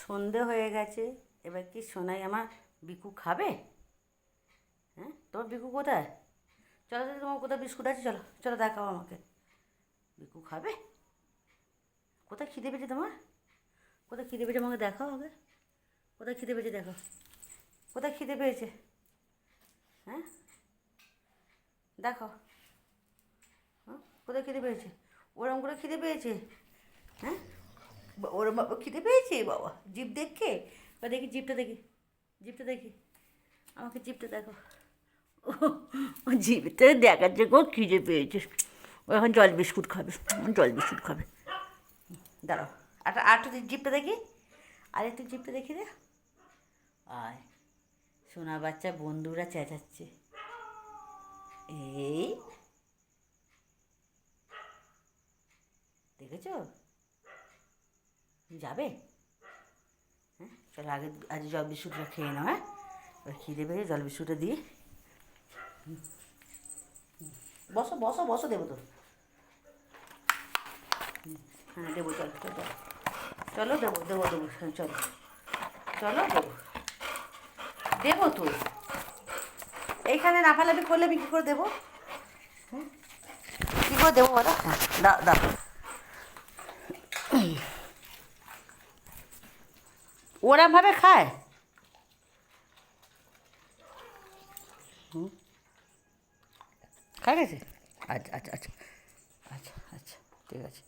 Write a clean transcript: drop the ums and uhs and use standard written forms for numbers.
সন্ধে হয়ে গেছে, এবার কি সোনাই আমার বিকু খাবে? হ্যাঁ, তোমার বিকু কোথায়? চলো দিদি, তোমার কোথায় বিস্কুট আছে? চলো চলো, দেখাও আমাকে। বিকু খাবে? কোথায় খিদে পেয়েছে তোমার? কোথায় খিদে পেয়েছে আমাকে দেখাও আগে। কোথায় খিদে পেয়েছে দেখো। কোথায় খিদে পেয়েছে? হ্যাঁ, দেখো। হ্যাঁ, কোথায় খিদে পেয়েছে? ওরম করে খিদে পেয়েছে? হ্যাঁ, ওরম খিদে পেয়েছে বাবা, জিভ দেখে? বা দেখি জিভটা, দেখি জিভটা, দেখি আমাকে জিভটা দেখো। ও জিভটা দেখার জন্য খিদে পেয়েছে। ও এখন জল বিস্কুট খাবে, জল বিস্কুট খাবে। দাঁড়াও, আর একটু জিভটা দেখি, আর একটু জিভটা দেখি রে। আয়, সোনা বাচ্চা বন্ধুরা চেঁচাচ্ছে। এই দেখেছ? যাবে? হ্যাঁ, চলো আগে আজ জল বিস্কুটটা খেয়ে নাও। হ্যাঁ, এবার খিদে পেয়ে জল বিস্কুটটা দিয়ে বসো বসো বসো, দেবো তো। হ্যাঁ দেবো, চলো চলো চলো, চলো দেবো দেবো দেবো, হ্যাঁ চলো চলো দেবো, দেবো তো। এইখানে লাফালাফি করলে আমি কী করে দেবো? হুম, কী করে দেবো বলো? হ্যাঁ, দাও দাও। ওরমভাবে খায়? হুম, খায় গেছে? আচ্ছা আচ্ছা আচ্ছা, আচ্ছা আচ্ছা, ঠিক আছে।